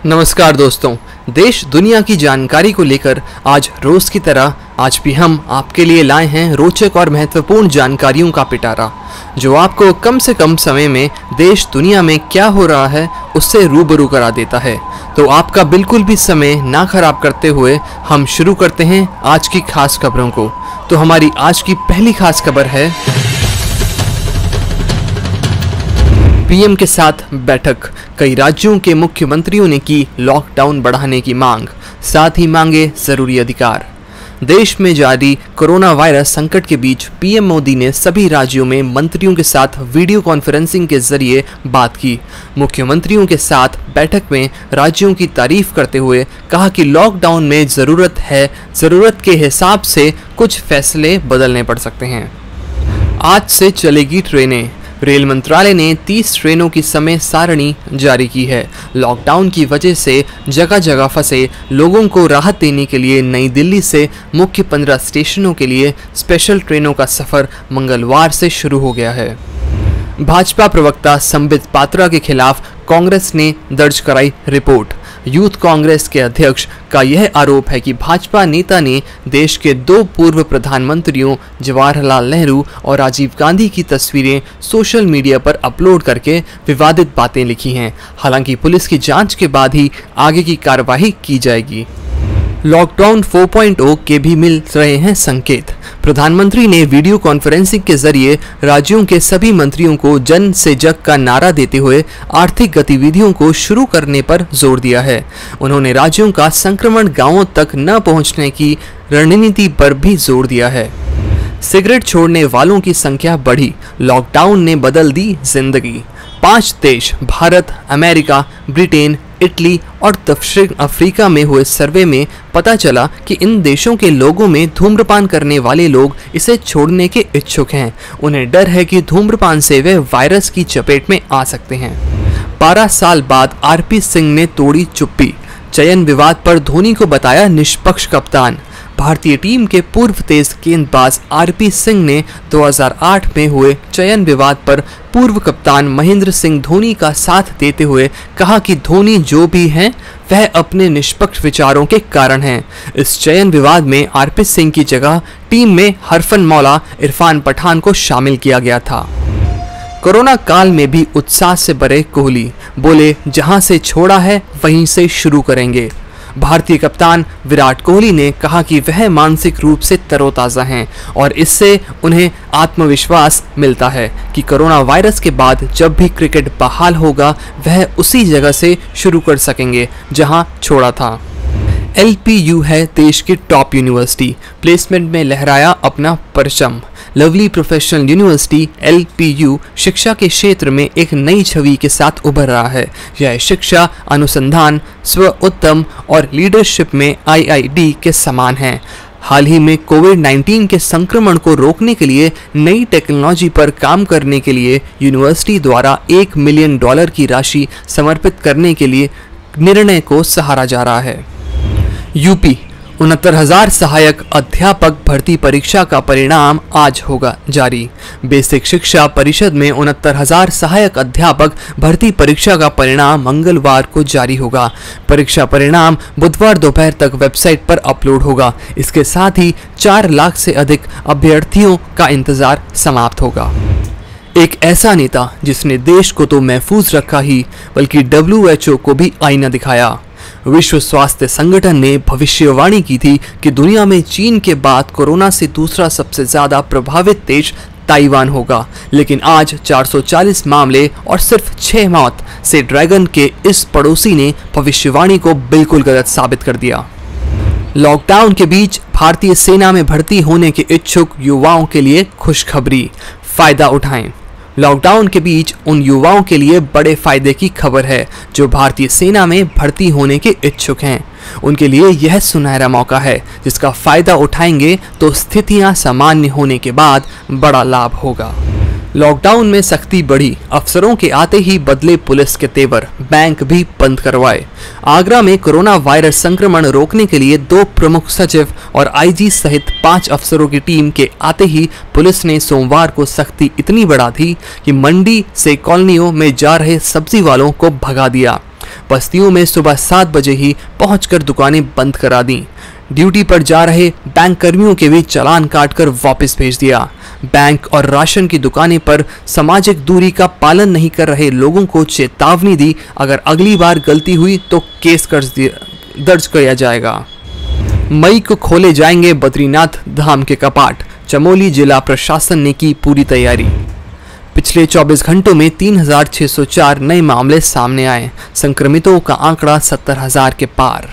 नमस्कार दोस्तों, देश दुनिया की जानकारी को लेकर आज रोज की तरह आज भी हम आपके लिए लाए हैं रोचक और महत्वपूर्ण जानकारियों का पिटारा, जो आपको कम से कम समय में देश दुनिया में क्या हो रहा है उससे रूबरू करा देता है। तो आपका बिल्कुल भी समय ना खराब करते हुए हम शुरू करते हैं आज की खास खबरों को। तो हमारी आज की पहली खास खबर है पीएम के साथ बैठक, कई राज्यों के मुख्यमंत्रियों ने की लॉकडाउन बढ़ाने की मांग, साथ ही मांगे जरूरी अधिकार। देश में जारी कोरोना वायरस संकट के बीच पीएम मोदी ने सभी राज्यों में मंत्रियों के साथ वीडियो कॉन्फ्रेंसिंग के जरिए बात की। मुख्यमंत्रियों के साथ बैठक में राज्यों की तारीफ करते हुए कहा कि लॉकडाउन में ज़रूरत के हिसाब से कुछ फैसले बदलने पड़ सकते हैं। आज से चलेगी ट्रेनें, रेल मंत्रालय ने 30 ट्रेनों की समय सारणी जारी की है। लॉकडाउन की वजह से जगह जगह फंसे लोगों को राहत देने के लिए नई दिल्ली से मुख्य 15 स्टेशनों के लिए स्पेशल ट्रेनों का सफ़र मंगलवार से शुरू हो गया है। भाजपा प्रवक्ता संबित पात्रा के खिलाफ कांग्रेस ने दर्ज कराई रिपोर्ट। यूथ कांग्रेस के अध्यक्ष का यह आरोप है कि भाजपा नेता ने देश के 2 पूर्व प्रधानमंत्रियों जवाहरलाल नेहरू और राजीव गांधी की तस्वीरें सोशल मीडिया पर अपलोड करके विवादित बातें लिखी हैं। हालांकि पुलिस की जांच के बाद ही आगे की कार्रवाई की जाएगी। लॉकडाउन 4.0 के भी मिल रहे हैं संकेत। प्रधानमंत्री ने वीडियो कॉन्फ्रेंसिंग के जरिए राज्यों के सभी मंत्रियों को जन से जग का नारा देते हुए आर्थिक गतिविधियों को शुरू करने पर जोर दिया है। उन्होंने राज्यों का संक्रमण गांवों तक न पहुंचने की रणनीति पर भी जोर दिया है। सिगरेट छोड़ने वालों की संख्या बढ़ी, लॉकडाउन ने बदल दी जिंदगी। 5 देश भारत, अमेरिका, ब्रिटेन, इटली और दक्षिण अफ्रीका में हुए सर्वे में पता चला कि इन देशों के लोगों में धूम्रपान करने वाले लोग इसे छोड़ने के इच्छुक हैं। उन्हें डर है कि धूम्रपान से वे वायरस की चपेट में आ सकते हैं। 12 साल बाद आरपी सिंह ने तोड़ी चुप्पी, चयन विवाद पर धोनी को बताया निष्पक्ष कप्तान। भारतीय टीम के पूर्व तेज गेंदबाज आरपी सिंह ने 2008 में हुए चयन विवाद पर पूर्व कप्तान महेंद्र सिंह धोनी का साथ देते हुए कहा कि धोनी जो भी हैं वह अपने निष्पक्ष विचारों के कारण हैं। इस चयन विवाद में आरपी सिंह की जगह टीम में हरफनमौला इरफान पठान को शामिल किया गया था। कोरोना काल में भी उत्साह से भरे कोहली, बोले जहां से छोड़ा है वहीं से शुरू करेंगे। भारतीय कप्तान विराट कोहली ने कहा कि वह मानसिक रूप से तरोताज़ा हैं और इससे उन्हें आत्मविश्वास मिलता है कि कोरोना वायरस के बाद जब भी क्रिकेट बहाल होगा वह उसी जगह से शुरू कर सकेंगे जहां छोड़ा था। LPU है देश की टॉप यूनिवर्सिटी, प्लेसमेंट में लहराया अपना परचम। लवली प्रोफेशनल यूनिवर्सिटी LPU शिक्षा के क्षेत्र में एक नई छवि के साथ उभर रहा है। यह शिक्षा, अनुसंधान, स्व उत्तम और लीडरशिप में IID के समान है। हाल ही में कोविड-19 के संक्रमण को रोकने के लिए नई टेक्नोलॉजी पर काम करने के लिए यूनिवर्सिटी द्वारा $1 मिलियन की राशि समर्पित करने के लिए निर्णय को सहारा जा रहा है। यूपी 69,000 सहायक अध्यापक भर्ती परीक्षा का परिणाम आज होगा जारी। बेसिक शिक्षा परिषद में 69,000 सहायक अध्यापक भर्ती परीक्षा का परिणाम मंगलवार को जारी होगा। परीक्षा परिणाम बुधवार दोपहर तक वेबसाइट पर अपलोड होगा। इसके साथ ही 4 लाख से अधिक अभ्यर्थियों का इंतजार समाप्त होगा। एक ऐसा नेता जिसने देश को तो महफूज रखा ही बल्कि WHO को भी आईना दिखाया। विश्व स्वास्थ्य संगठन ने भविष्यवाणी की थी कि दुनिया में चीन के बाद कोरोना से दूसरा सबसे ज्यादा प्रभावित देश ताइवान होगा, लेकिन आज 440 मामले और सिर्फ 6 मौत से ड्रैगन के इस पड़ोसी ने भविष्यवाणी को बिल्कुल गलत साबित कर दिया। लॉकडाउन के बीच भारतीय सेना में भर्ती होने के इच्छुक युवाओं के लिए खुशखबरी, फायदा उठाएं। लॉकडाउन के बीच उन युवाओं के लिए बड़े फायदे की खबर है जो भारतीय सेना में भर्ती होने के इच्छुक हैं। उनके लिए यह सुनहरा मौका है जिसका फायदा उठाएंगे तो स्थितियां सामान्य होने के बाद बड़ा लाभ होगा। लॉकडाउन में सख्ती बढ़ी, अफसरों के आते ही बदले पुलिस के तेवर, बैंक भी बंद करवाए। आगरा में कोरोना वायरस संक्रमण रोकने के लिए 2 प्रमुख सचिव और IG सहित 5 अफसरों की टीम के आते ही पुलिस ने सोमवार को सख्ती इतनी बढ़ा दी कि मंडी से कॉलोनियों में जा रहे सब्जी वालों को भगा दिया। बस्तियों में सुबह 7 बजे ही पहुंचकर दुकानें बंद करा दी। ड्यूटी पर जा रहे बैंक कर्मियों के भी चालान काटकर वापस भेज दिया। बैंक और राशन की दुकानें पर सामाजिक दूरी का पालन नहीं कर रहे लोगों को चेतावनी दी, अगर अगली बार गलती हुई तो केस दर्ज किया जाएगा। मई को खोले जाएंगे बद्रीनाथ धाम के कपाट, चमोली जिला प्रशासन ने की पूरी तैयारी। पिछले 24 घंटों में 3,604 नए मामले सामने आए, संक्रमितों का आंकड़ा 70,000 के पार।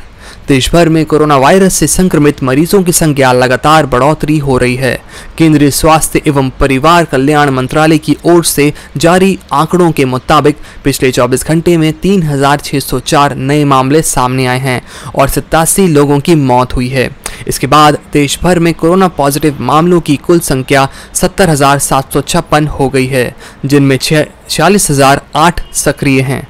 देश भर में कोरोना वायरस से संक्रमित मरीजों की संख्या लगातार बढ़ोतरी हो रही है। केंद्रीय स्वास्थ्य एवं परिवार कल्याण मंत्रालय की ओर से जारी आंकड़ों के मुताबिक पिछले 24 घंटे में 3,604 नए मामले सामने आए हैं और 87 लोगों की मौत हुई है। इसके बाद देश भर में कोरोना पॉजिटिव मामलों की कुल संख्या 70,756 हो गई है, जिनमें 46,008 सक्रिय हैं।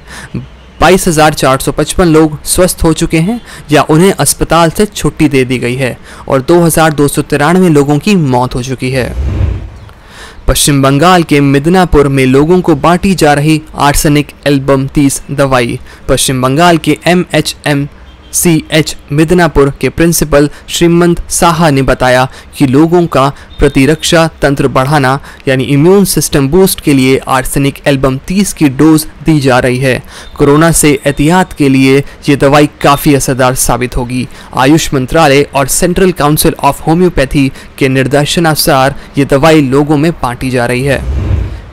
22,455 लोग स्वस्थ हो चुके हैं या उन्हें अस्पताल से छुट्टी दे दी गई है और 2,293 लोगों की मौत हो चुकी है। पश्चिम बंगाल के मिदनापुर में लोगों को बांटी जा रही आर्सेनिक एल्बम 30 दवाई। पश्चिम बंगाल के MHMCH मिदनापुर के प्रिंसिपल श्रीमंत साहा ने बताया कि लोगों का प्रतिरक्षा तंत्र बढ़ाना यानी इम्यून सिस्टम बूस्ट के लिए आर्सेनिक एल्बम 30 की डोज दी जा रही है। कोरोना से एहतियात के लिए ये दवाई काफ़ी असरदार साबित होगी। आयुष मंत्रालय और सेंट्रल काउंसिल ऑफ होम्योपैथी के निर्देशानुसार ये दवाई लोगों में बांटी जा रही है।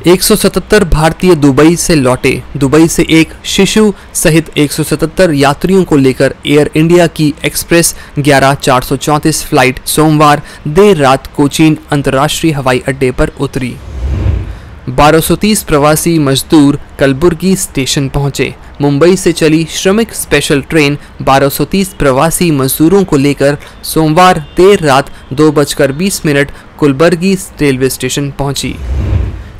177 भारतीय दुबई से लौटे। दुबई से एक शिशु सहित 177 यात्रियों को लेकर एयर इंडिया की एक्सप्रेस 11434 फ्लाइट सोमवार देर रात कोचीन अंतर्राष्ट्रीय हवाई अड्डे पर उतरी। 1230 प्रवासी मजदूर कलबुर्गी स्टेशन पहुंचे। मुंबई से चली श्रमिक स्पेशल ट्रेन 1230 प्रवासी मजदूरों को लेकर सोमवार देर रात 2:20 कलबुर्गी रेलवे स्टेशन पहुंची।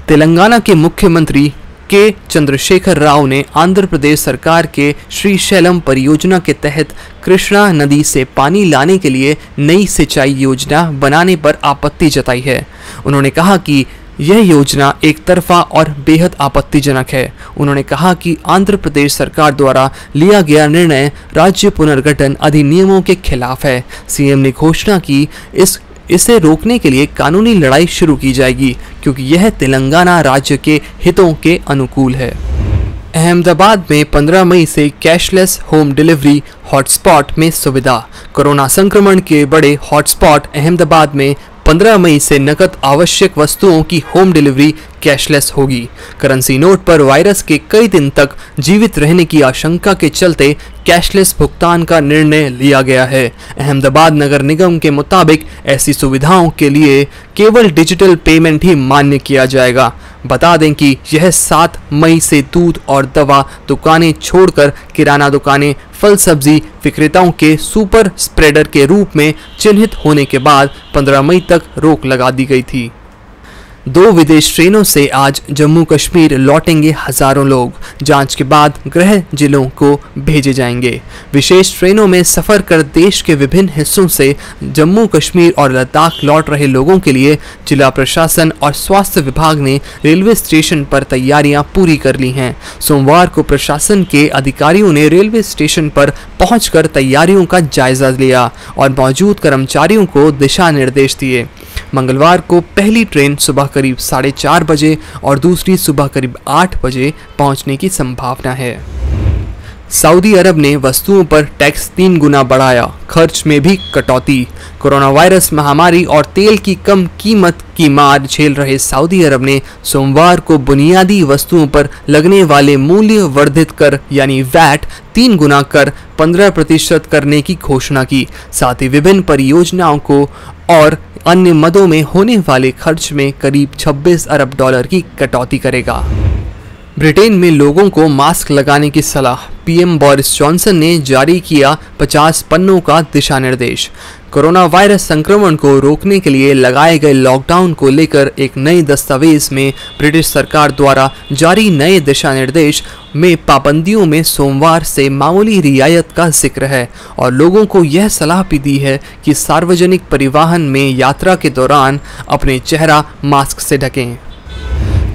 तेलंगाना के मुख्यमंत्री के चंद्रशेखर राव ने आंध्र प्रदेश सरकार के श्रीशैलम परियोजना के तहत कृष्णा नदी से पानी लाने के लिए नई सिंचाई योजना बनाने पर आपत्ति जताई है। उन्होंने कहा कि यह योजना एक तरफा और बेहद आपत्तिजनक है। उन्होंने कहा कि आंध्र प्रदेश सरकार द्वारा लिया गया निर्णय राज्य पुनर्गठन अधिनियमों के खिलाफ है। सीएम ने घोषणा की इसे रोकने के लिए कानूनी लड़ाई शुरू की जाएगी, क्योंकि यह तेलंगाना राज्य के हितों के अनुकूल है। अहमदाबाद में 15 मई से कैशलेस होम डिलीवरी हॉटस्पॉट में सुविधा। कोरोना संक्रमण के बड़े हॉटस्पॉट अहमदाबाद में 15 मई से नकद आवश्यक वस्तुओं की होम डिलीवरी कैशलेस होगी। करेंसी नोट पर वायरस के कई दिन तक जीवित रहने की आशंका के चलते कैशलेस भुगतान का निर्णय लिया गया है। अहमदाबाद नगर निगम के मुताबिक ऐसी सुविधाओं के लिए केवल डिजिटल पेमेंट ही मान्य किया जाएगा। बता दें कि यह 7 मई से दूध और दवा दुकानें छोड़कर किराना दुकानें, फल सब्जी विक्रेताओं के सुपर स्प्रेडर के रूप में चिन्हित होने के बाद 15 मई तक रोक लगा दी गई थी। 2 विदेश ट्रेनों से आज जम्मू कश्मीर लौटेंगे हजारों लोग। जांच के बाद गृह जिलों को भेजे जाएंगे। विशेष ट्रेनों में सफर कर देश के विभिन्न हिस्सों से जम्मू कश्मीर और लद्दाख लौट रहे लोगों के लिए जिला प्रशासन और स्वास्थ्य विभाग ने रेलवे स्टेशन पर तैयारियां पूरी कर ली हैं। सोमवार को प्रशासन के अधिकारियों ने रेलवे स्टेशन पर पहुंचकर तैयारियों का जायजा लिया और मौजूद कर्मचारियों को दिशा निर्देश दिए। मंगलवार को पहली ट्रेन सुबह करीब 4:30 बजे और दूसरी सुबह करीब 8 बजे पहुंचने की संभावना है। सऊदी अरब ने वस्तुओं पर टैक्स 3 गुना बढ़ाया, खर्च में भी कटौती। कोरोना वायरस महामारी और तेल की कम कीमत की मार झेल रहे सऊदी अरब ने सोमवार को बुनियादी वस्तुओं पर लगने वाले मूल्य वर्धित कर यानी वैट 3 गुना कर 15% करने की घोषणा की। साथ ही विभिन्न परियोजनाओं को और अन्य मदों में होने वाले खर्च में करीब $26 अरब की कटौती करेगा। ब्रिटेन में लोगों को मास्क लगाने की सलाह। पीएम बोरिस जॉनसन ने जारी किया 50 पन्नों का दिशा निर्देश। कोरोना वायरस संक्रमण को रोकने के लिए लगाए गए लॉकडाउन को लेकर एक नए दस्तावेज में ब्रिटिश सरकार द्वारा जारी नए दिशा निर्देश में पाबंदियों में सोमवार से मामूली रियायत का जिक्र है और लोगों को यह सलाह भी दी है कि सार्वजनिक परिवहन में यात्रा के दौरान अपने चेहरा मास्क से ढकें।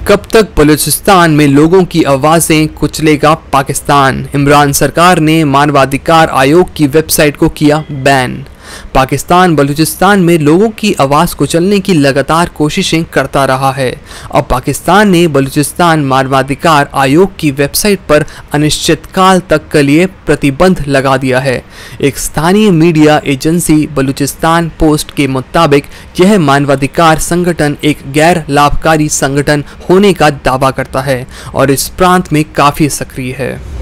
कब तक बलूचिस्तान में लोगों की आवाजें कुचलेगा पाकिस्तान? इमरान सरकार ने मानवाधिकार आयोग की वेबसाइट को किया बैन। पाकिस्तान बलूचिस्तान में लोगों की आवाज़ कुचलने की लगातार कोशिशें करता रहा है। अब पाकिस्तान ने बलूचिस्तान मानवाधिकार आयोग की वेबसाइट पर अनिश्चितकाल तक के लिए प्रतिबंध लगा दिया है। एक स्थानीय मीडिया एजेंसी बलूचिस्तान पोस्ट के मुताबिक यह मानवाधिकार संगठन एक गैर लाभकारी संगठन होने का दावा करता है और इस प्रांत में काफ़ी सक्रिय है।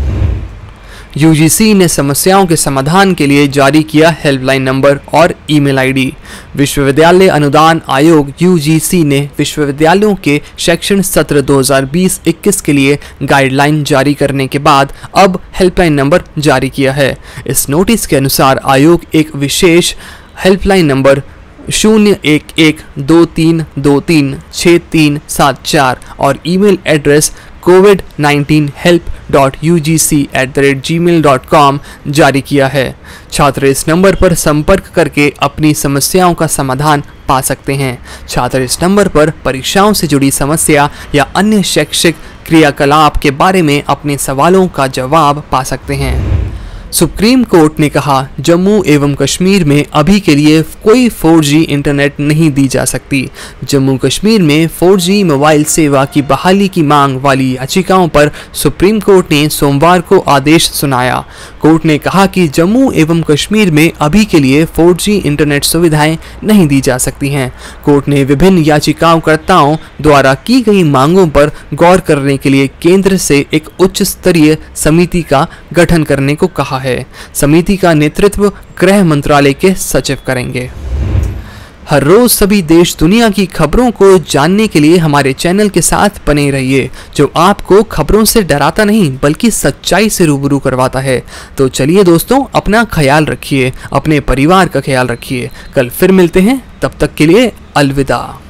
यूजीसी ने समस्याओं के समाधान के लिए जारी किया हेल्पलाइन नंबर और ईमेल आईडी। विश्वविद्यालय अनुदान आयोग यूजीसी ने विश्वविद्यालयों के शैक्षणिक सत्र 2020-21 के लिए गाइडलाइन जारी करने के बाद अब हेल्पलाइन नंबर जारी किया है। इस नोटिस के अनुसार आयोग एक विशेष हेल्पलाइन नंबर 01123236374 और ईमेल एड्रेस covid19help.ugc@gmail.com जारी किया है। छात्र इस नंबर पर संपर्क करके अपनी समस्याओं का समाधान पा सकते हैं। छात्र इस नंबर पर परीक्षाओं से जुड़ी समस्या या अन्य शैक्षिक क्रियाकलाप के बारे में अपने सवालों का जवाब पा सकते हैं। सुप्रीम कोर्ट ने कहा जम्मू एवं कश्मीर में अभी के लिए कोई 4G इंटरनेट नहीं दी जा सकती। जम्मू कश्मीर में 4G मोबाइल सेवा की बहाली की मांग वाली याचिकाओं पर सुप्रीम कोर्ट ने सोमवार को आदेश सुनाया। कोर्ट ने कहा कि जम्मू एवं कश्मीर में अभी के लिए 4G इंटरनेट सुविधाएं नहीं दी जा सकती हैं। कोर्ट ने विभिन्न याचिकाकर्ताओं द्वारा की गई मांगों पर गौर करने के लिए केंद्र से एक उच्च स्तरीय समिति का गठन करने को कहा है। समिति का नेतृत्व गृह मंत्रालय के सचिव करेंगे। हर रोज सभी देश दुनिया की खबरों को जानने के लिए हमारे चैनल के साथ बने रहिए, जो आपको खबरों से डराता नहीं बल्कि सच्चाई से रूबरू करवाता है। तो चलिए दोस्तों, अपना ख्याल रखिए, अपने परिवार का ख्याल रखिए। कल फिर मिलते हैं, तब तक के लिए अलविदा।